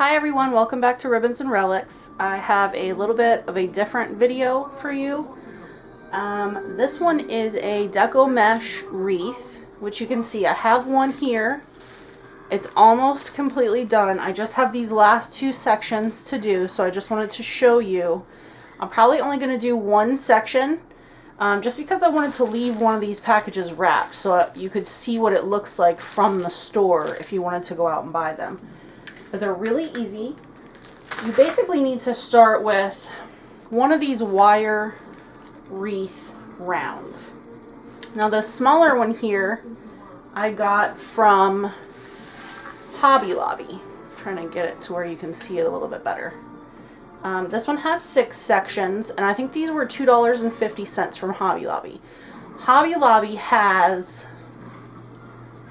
Hi everyone, welcome back to Ribbons and Relics. I have a little bit of a different video for you. This one is a Deco mesh wreath, which you can see I have one here. It's almost completely done. I just have these last two sections to do, so I just wanted to show you. I'm probably only going to do one section, just because I wanted to leave one of these packages wrapped so you could see what it looks like from the store if you wanted to go out and buy them. But they're really easy. You basically need to start with one of these wire wreath rounds. Now the smaller one here I got from Hobby Lobby. I'm trying to get it to where you can see it a little bit better. This one has 6 sections, and I think these were $2.50 from Hobby Lobby. Hobby Lobby has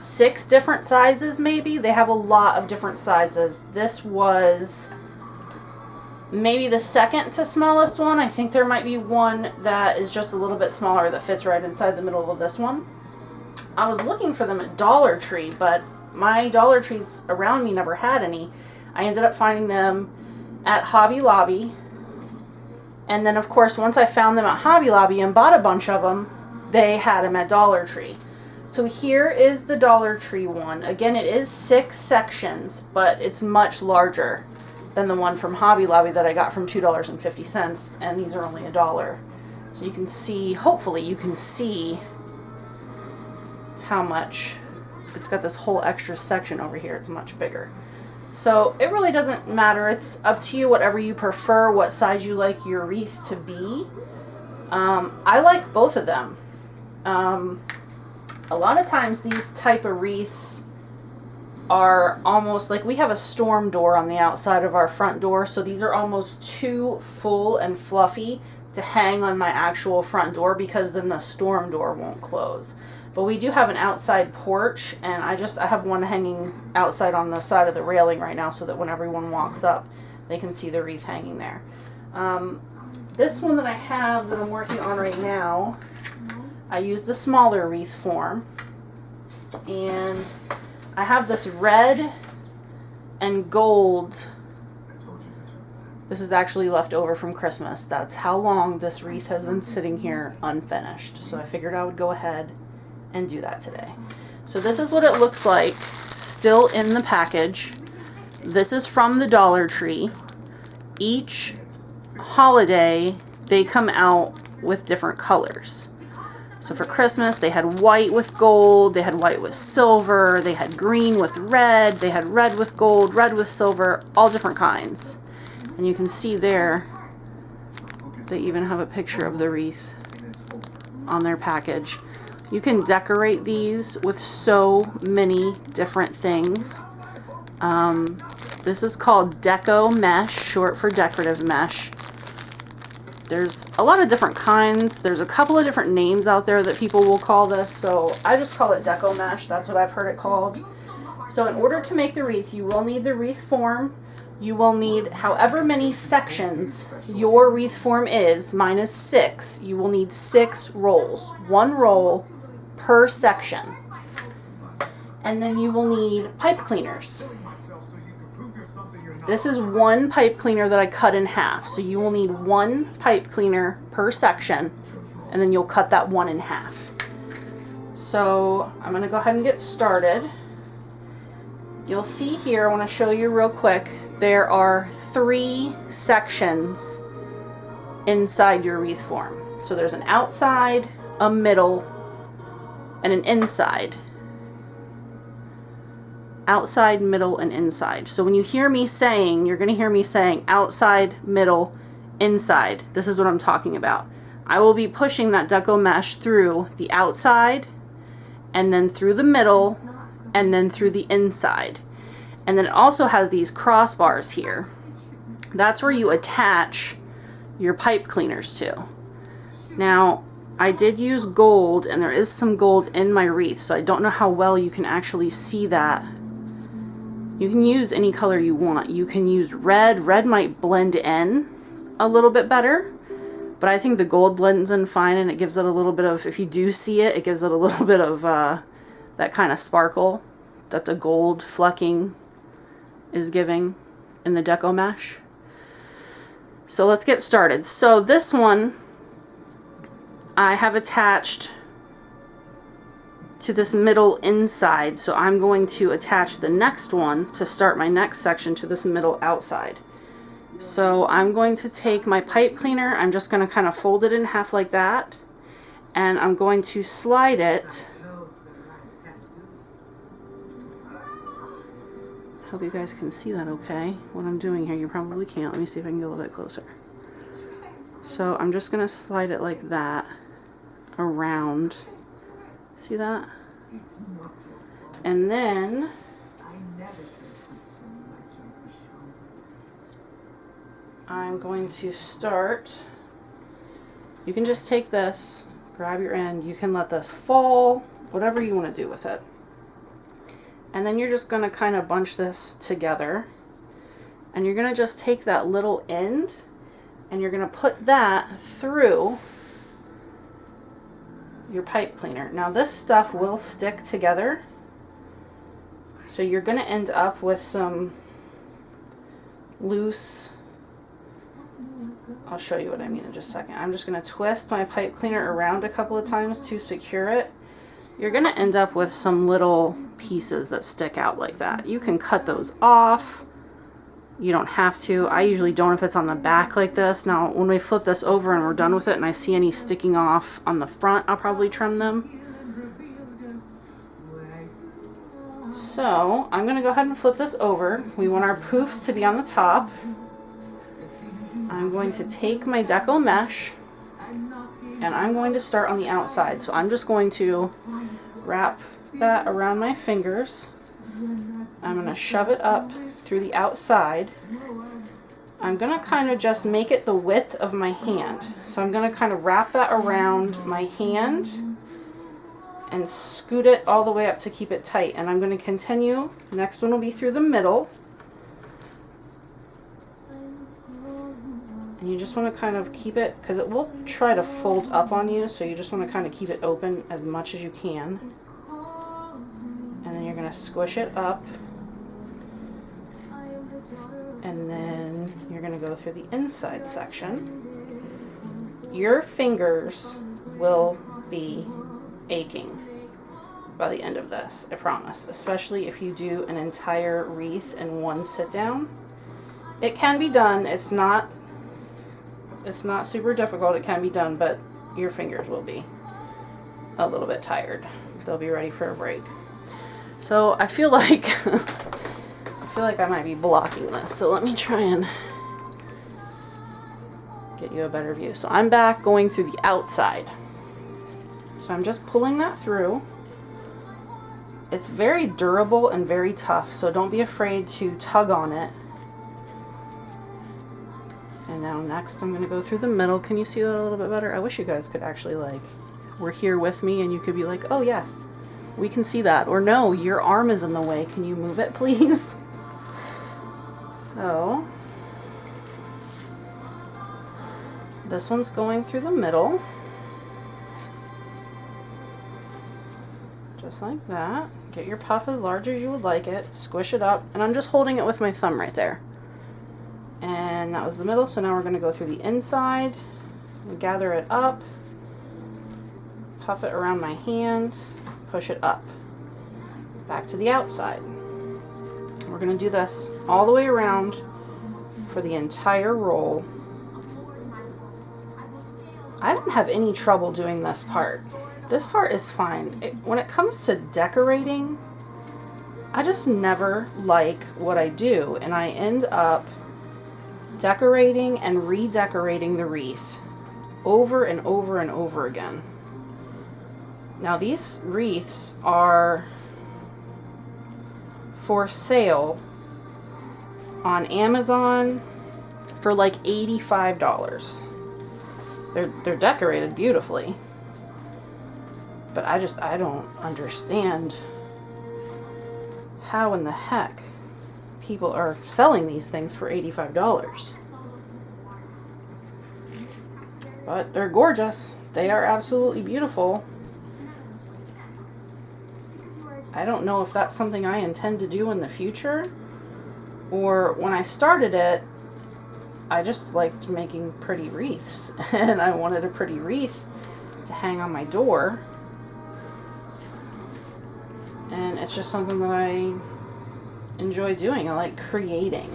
6 different sizes, maybe. They have a lot of different sizes. This was maybe the second to smallest one. I think there might be one that is just a little bit smaller that fits right inside the middle of this one. I was looking for them at Dollar Tree, but my Dollar Trees around me never had any. I ended up finding them at Hobby Lobby. And then, of course, once I found them at Hobby Lobby and bought a bunch of them, they had them at Dollar Tree. So here is the Dollar Tree one. Again, it is 6 sections, but it's much larger than the one from Hobby Lobby that I got from $2.50, and these are only $1. So you can see, hopefully you can see how much, it's got this whole extra section over here. It's much bigger. So it really doesn't matter. It's up to you, whatever you prefer, what size you like your wreath to be. I like both of them. A lot of times these type of wreaths are almost like, we have a storm door on the outside of our front door, so these are almost too full and fluffy to hang on my actual front door, because then the storm door won't close. But we do have an outside porch, and I have one hanging outside on the side of the railing right now so that when everyone walks up they can see the wreath hanging there. This one that I have that I'm working on right now, I use the smaller wreath form, and I have this red and gold. This is actually left over from Christmas. That's how long this wreath has been sitting here unfinished. So I figured I would go ahead and do that today. So this is what it looks like still in the package. This is from the Dollar Tree. Each holiday they come out with different colors. So for Christmas, they had white with gold, they had white with silver, they had green with red, they had red with gold, red with silver, all different kinds. And you can see there, they even have a picture of the wreath on their package. You can decorate these with so many different things. This is called Deco mesh, short for decorative mesh. There's a lot of different kinds. There's a couple of different names out there that people will call this, so I just call it Deco mesh. That's what I've heard it called. So in order to make the wreath, you will need the wreath form. You will need however many sections your wreath form is, mine is 6. You will need 6 rolls. 1 roll per section. And then you will need pipe cleaners. This is 1 pipe cleaner that I cut in half. So you will need 1 pipe cleaner per section, and then you'll cut that 1 in half. So I'm going to go ahead and get started. You'll see here, I want to show you real quick, there are 3 sections inside your wreath form. So there's an outside, a middle, and an inside. Outside, middle, and inside. So when you hear me saying, you're going to hear me saying outside, middle, inside. This is what I'm talking about. I will be pushing that Deco mesh through the outside, and then through the middle, and then through the inside. And then it also has these crossbars here. That's where you attach your pipe cleaners to. Now, I did use gold, and there is some gold in my wreath, so I don't know how well you can actually see that. You can use any color you want. You can use red. Red might blend in a little bit better, but I think the gold blends in fine, and it gives it a little bit of, if you do see it, it gives it a little bit of that kind of sparkle that the gold flecking is giving. in the Deco mesh. So let's get started. So this one I have attached to this middle inside, so I'm going to attach the next one to start my next section to this middle outside. So I'm going to take my pipe cleaner, I'm just going to kind of fold it in half like that, and I'm going to slide it. Hope you guys can see that okay, what I'm doing here. You probably can't. Let me see if I can get a little bit closer. So I'm just going to slide it like that around. See that? And then I'm going to start, you can just take this, grab your end, you can let this fall, whatever you want to do with it. And then you're just going to kind of bunch this together, and you're going to just take that little end and you're going to put that through your pipe cleaner. Now this stuff will stick together, so you're going to end up with some loose, I'll show you what I mean in just a second. I'm just going to twist my pipe cleaner around a couple of times to secure it. You're going to end up with some little pieces that stick out like that. You can cut those off. You don't have to. I usually don't if it's on the back like this. Now, when we flip this over and we're done with it and I see any sticking off on the front, I'll probably trim them. So, I'm going to go ahead and flip this over. We want our poofs to be on the top. I'm going to take my Deco mesh and I'm going to start on the outside. So I'm just going to wrap that around my fingers. I'm going to shove it up through the outside. I'm going to kind of just make it the width of my hand. So I'm going to kind of wrap that around my hand and scoot it all the way up to keep it tight. And I'm going to continue. Next one will be through the middle. And you just want to kind of keep it, because it will try to fold up on you, so you just want to kind of keep it open as much as you can. And then you're going to squish it up. And then you're going to go through the inside section. Your fingers will be aching by the end of this, I promise. Especially if you do an entire wreath in one sit down. It can be done. It's not super difficult. It can be done, but your fingers will be a little bit tired. They'll be ready for a break. So I feel like I might be blocking this. So let me try and get you a better view. So I'm back going through the outside. So I'm just pulling that through. It's very durable and very tough, so don't be afraid to tug on it. And now next I'm going to go through the middle. Can you see that a little bit better? I wish you guys could actually, like, were here with me and you could be like, oh yes, we can see that. Or no, your arm is in the way. Can you move it, please? So this one's going through the middle. Just like that. Get your puff as large as you would like it. Squish it up. And I'm just holding it with my thumb right there. And that was the middle, so now we're going to go through the inside and gather it up, puff it around my hand, push it up, back to the outside. We're going to do this all the way around for the entire roll. I didn't have any trouble doing this part. This part is fine. When it comes to decorating, I just never like what I do, and I end up decorating and redecorating the wreath over and over and over again. Now these wreaths are for sale on Amazon for like $85. They're decorated beautifully, but I don't understand how in the heck people are selling these things for $85. But they're gorgeous. They are absolutely beautiful. I don't know if that's something I intend to do in the future, Or when I started it, I just liked making pretty wreaths, and I wanted a pretty wreath to hang on my door. And it's just something that I enjoy doing. I like creating,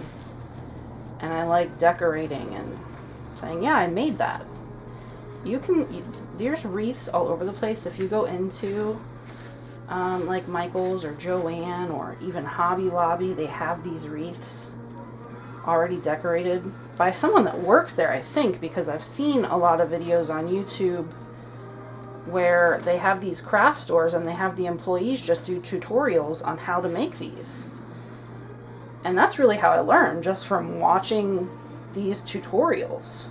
and I like decorating and saying, yeah, I made that. There's wreaths all over the place. If you go into like Michael's or Joann or even Hobby Lobby, they have these wreaths already decorated by someone that works there, I think, because I've seen a lot of videos on YouTube where they have these craft stores and they have the employees just do tutorials on how to make these. And that's really how I learned, just from watching these tutorials.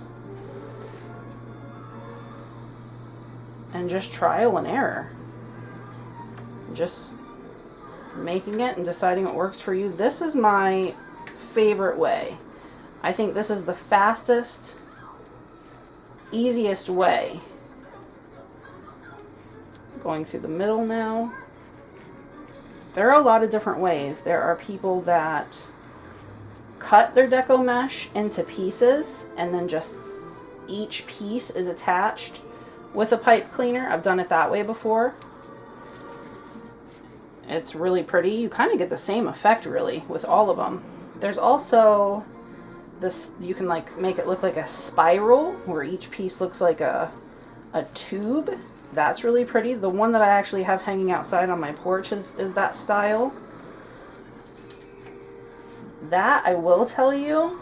And just trial and error. Just making it and deciding what works for you. This is my favorite way. I think this is the fastest, easiest way. Going through the middle now. There are a lot of different ways. There are people that cut their deco mesh into pieces and then just each piece is attached with a pipe cleaner. I've done it that way before. It's really pretty. You kind of get the same effect really with all of them. There's also this, you can like make it look like a spiral where each piece looks like a tube. That's really pretty. The one that I actually have hanging outside on my porch is that style. That, I will tell you,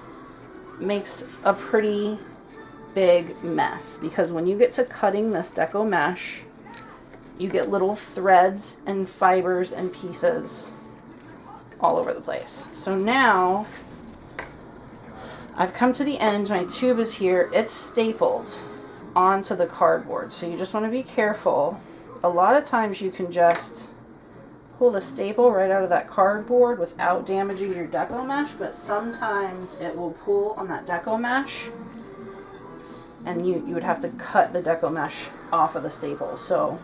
makes a pretty big mess, because when you get to cutting this deco mesh, you get little threads and fibers and pieces all over the place. So now I've come to the end. My tube is here. It's stapled onto the cardboard, so you just want to be careful. A lot of times you can just pull the staple right out of that cardboard without damaging your deco mesh, but sometimes it will pull on that deco mesh and you would have to cut the deco mesh off of the staple. So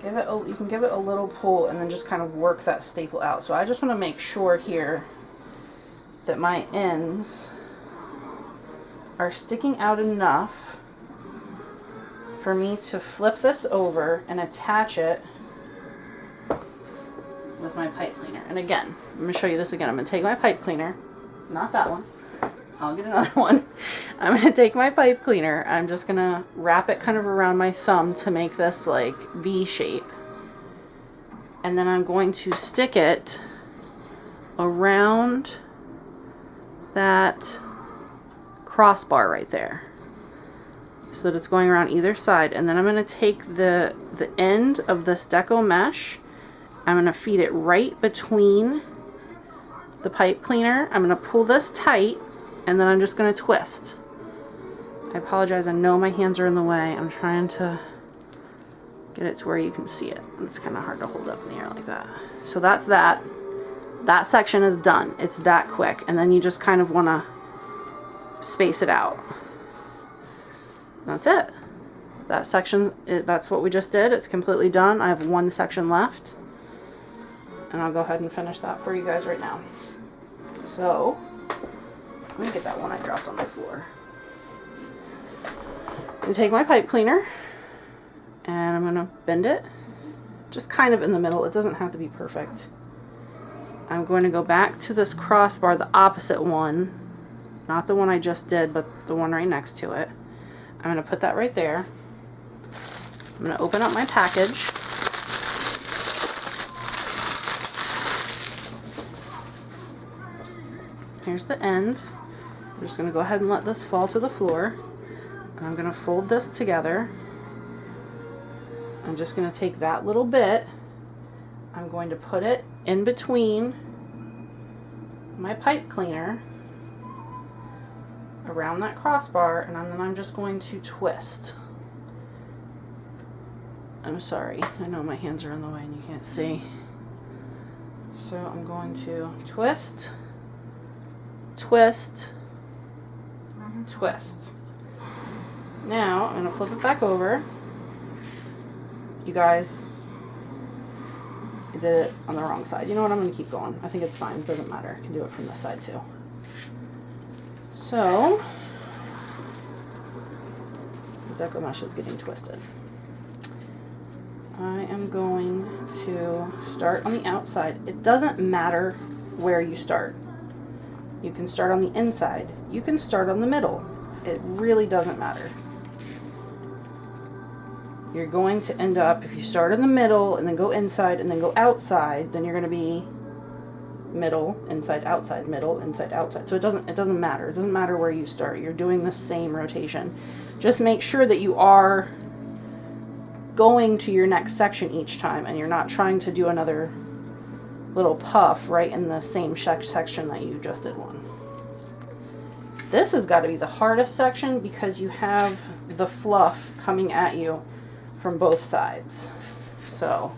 you can give it a little pull and then just kind of work that staple out. So I just want to make sure here that my ends are sticking out enough for me to flip this over and attach it with my pipe cleaner. And again, I'm going to show you this again. I'm going to take my pipe cleaner, not that one. I'll get another one. I'm going to take my pipe cleaner. I'm just going to wrap it kind of around my thumb to make this like V shape. And then I'm going to stick it around that crossbar right there, so that it's going around either side. And then I'm going to take the end of this deco mesh, I'm going to feed it right between the pipe cleaner. I'm going to pull this tight, and then I'm just going to twist. I apologize, I know my hands are in the way. I'm trying to get it to where you can see it. It's kind of hard to hold up in the air like that. So that's that. That section is done. It's that quick. And then you just kind of want to space it out. That's it. That section, that's what we just did. It's completely done. I have one section left, and I'll go ahead and finish that for you guys right now. So let me get that one I dropped on the floor. I'm going to take my pipe cleaner and I'm going to bend it just kind of in the middle. It doesn't have to be perfect. I'm going to go back to this crossbar, the opposite one, not the one I just did, but the one right next to it. I'm going to put that right there. I'm going to open up my package. Here's the end. I'm just going to go ahead and let this fall to the floor. And I'm going to fold this together. I'm just going to take that little bit. I'm going to put it in between my pipe cleaner around that crossbar, and then I'm just going to twist. I'm sorry, I know my hands are in the way and you can't see. So I'm going to twist, twist, twist. Now I'm going to flip it back over. You guys, I did it on the wrong side. You know what? I'm going to keep going. I think it's fine. It doesn't matter. I can do it from this side too. So, the Deco mesh is getting twisted. I am going to start on the outside. It doesn't matter where you start. You can start on the inside. You can start on the middle. It really doesn't matter. You're going to end up, if you start in the middle and then go inside and then go outside, then you're going to be middle, inside, outside, middle, inside, outside. So it doesn't matter. It doesn't matter where you start. You're doing the same rotation. Just make sure that you are going to your next section each time and you're not trying to do another little puff right in the same section that you just did one. This has got to be the hardest section because you have the fluff coming at you from both sides. So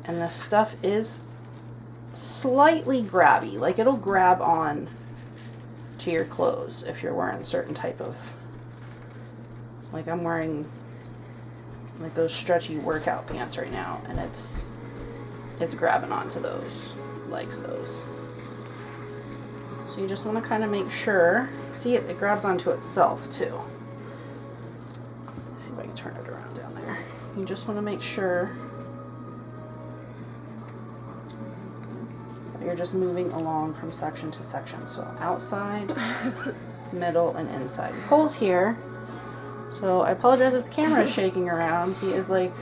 and this stuff is slightly grabby, like it'll grab on to your clothes if you're wearing a certain type of, like I'm wearing like those stretchy workout pants right now, and it's grabbing onto those, likes those. So you just want to kind of make sure, see it grabs onto itself too. Let's see if I can turn it around down there. You just want to make sure that you're just moving along from section to section. So outside, middle, and inside. Cole's here, so I apologize if the camera is shaking around. He is like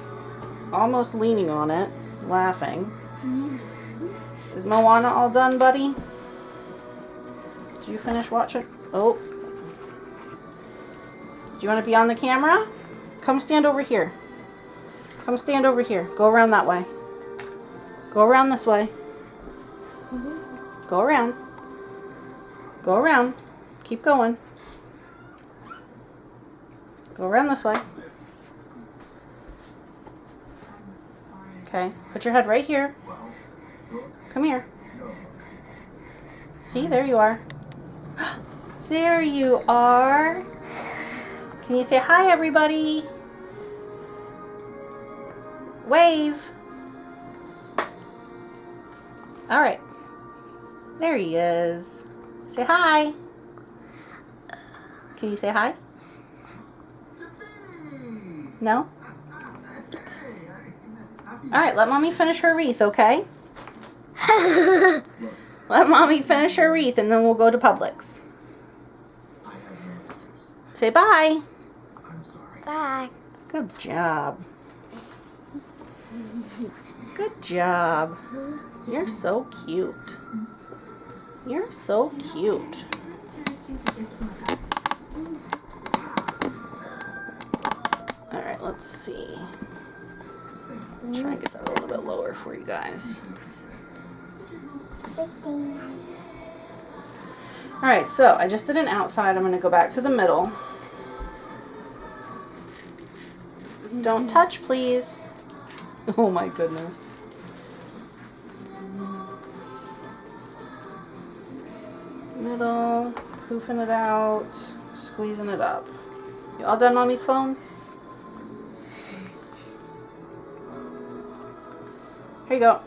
almost leaning on it, laughing. Is Moana all done, buddy? Did you finish watching? Oh. Do you want to be on the camera? Come stand over here. Come stand over here. Go around that way. Go around this way. Go around. Go around. Keep going. Go around this way. Okay. Put your head right here. Come here. See, there you are. There you are. Can you say hi, everybody? Wave. All right. There he is. Say hi. Can you say hi? No? All right, let Mommy finish her wreath, okay? Let Mommy finish her wreath and then we'll go to Publix. Say bye. Bye. Good job. Good job. You're so cute. You're so cute. Alright, let's see. Try and get that a little bit lower for you guys. Alright, so I just did an outside. I'm going to go back to the middle. Don't touch, please. Oh my goodness. Middle, poofing it out, squeezing it up. You all done, Mommy's phone? Here you go.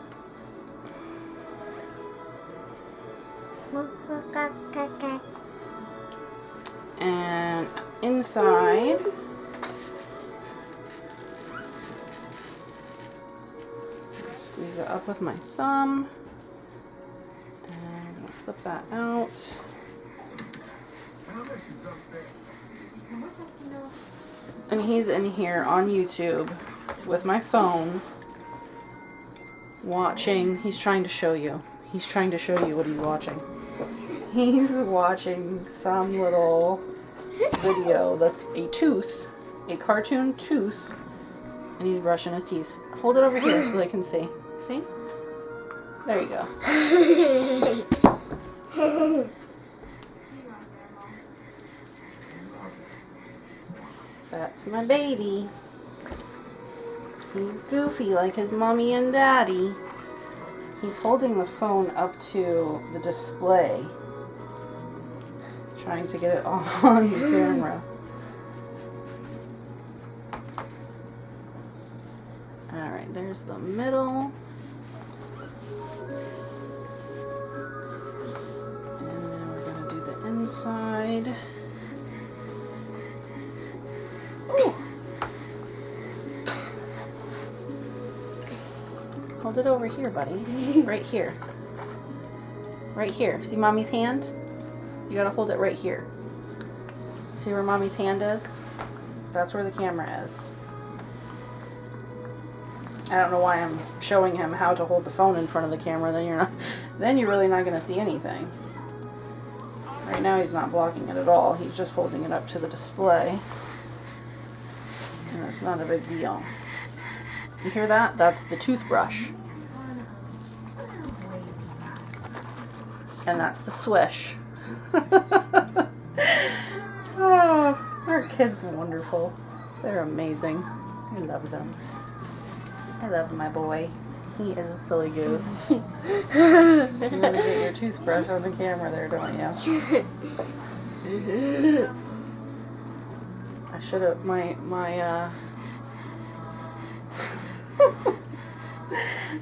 And inside, squeeze it up with my thumb. And flip that out. And he's in here on YouTube with my phone watching. He's trying to show you. He's trying to show you what he's watching. He's watching some little video that's a tooth, a cartoon tooth, and he's brushing his teeth. Hold it over here so they can see. See? There you go. That's my baby. He's goofy like his mommy and daddy. He's holding the phone up to the display, trying to get it all on the camera. There's the middle. And then we're going to do the inside. Ooh. Hold it over here, buddy. Right here. Right here. See Mommy's hand? You gotta hold it right here. See where Mommy's hand is? That's where the camera is. I don't know why I'm showing him how to hold the phone in front of the camera. Then you're really not gonna see anything. Right now he's not blocking it at all. He's just holding it up to the display. And it's not a big deal. You hear that? That's the toothbrush. And that's the swish. Oh, our kids are wonderful. They're amazing. I love them. I love my boy. He is a silly goose. You want to get your toothbrush on the camera there, don't you? I should have,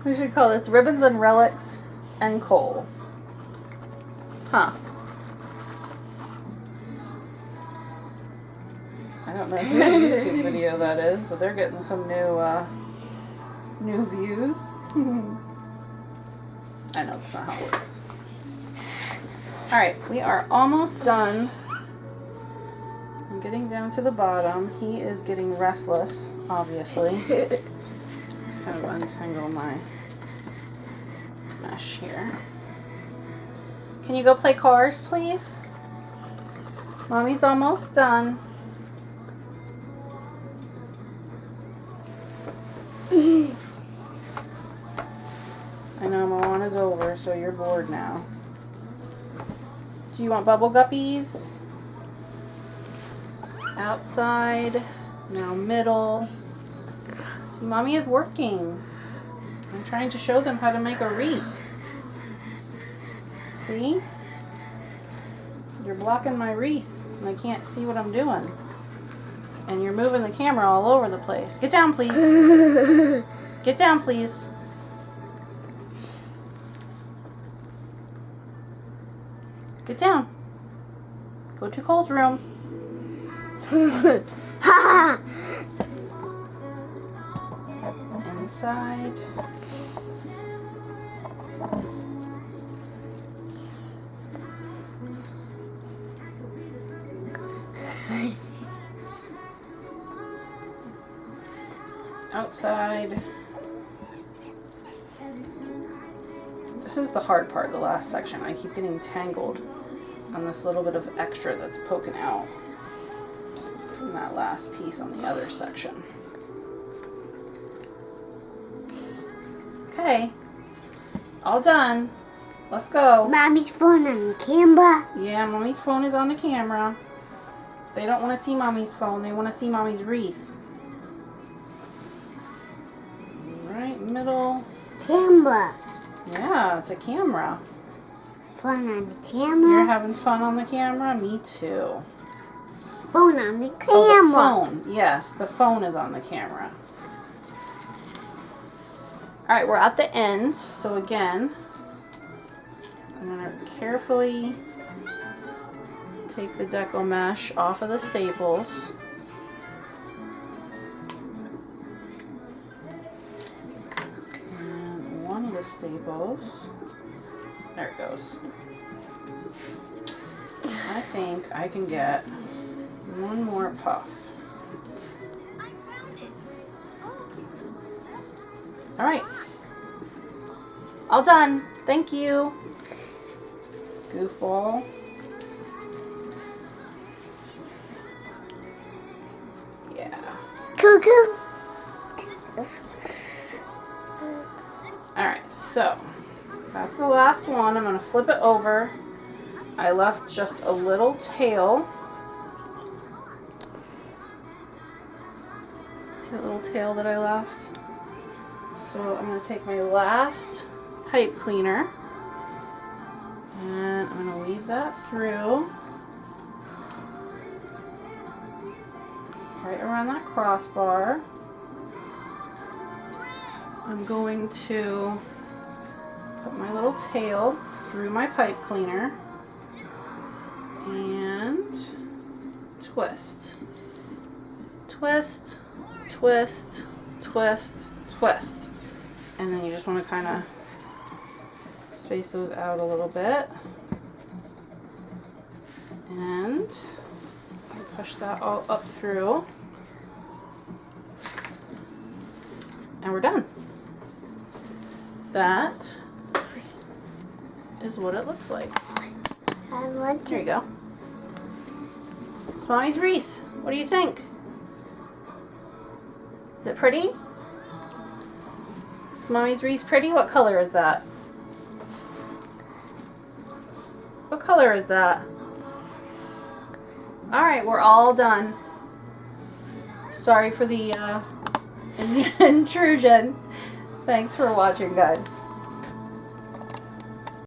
we should call this Ribbons and Relics and Coal. Huh. I don't know whose YouTube video that is, but they're getting some new views. I know that's not how it works. Alright, we are almost done. I'm getting down to the bottom. He is getting restless, obviously. Kind of untangle my mesh here. Can you go play cars, please? Mommy's almost done. I know Moana's over, so you're bored now. Do you want bubble guppies? Outside. Now middle. See, Mommy is working. I'm trying to show them how to make a wreath. See? You're blocking my wreath, and I can't see what I'm doing. And you're moving the camera all over the place. Get down, please. Get down, please. Get down. Go to Cole's room. Inside. Outside. This is the hard part, the last section. I keep getting tangled on this little bit of extra that's poking out from that last piece on the other section. Okay, all done. Let's go. Mommy's phone on the camera. Yeah, Mommy's phone is on the camera. They don't want to see Mommy's phone. They want to see Mommy's wreath. Right, middle. Camera. Yeah, it's a camera. Phone on the camera. You're having fun on the camera? Me too. Phone on the camera. Oh, the phone. Yes, the phone is on the camera. Alright, we're at the end. So again, I'm going to carefully take the Deco mesh off of the staples. And one of the staples. There it goes. I think I can get one more puff. Alright. All done. Thank you. Goofball. Yeah. Cuckoo. Alright, so that's the last one. I'm going to flip it over. I left just a little tail. See that little tail that I left? So I'm going to take my last pipe cleaner and I'm going to weave that through right around that crossbar. I'm going to put my little tail through my pipe cleaner and twist. Twist, twist, twist, twist. And then you just want to kind of space those out a little bit. And push that all up through. And we're done. That is what it looks like. I want There to. you go. It's Mommy's wreath. What do you think? Is it pretty? Is Mommy's wreath pretty? What color is that? What color is that? Alright, we're all done. Sorry for the intrusion. Thanks for watching, guys.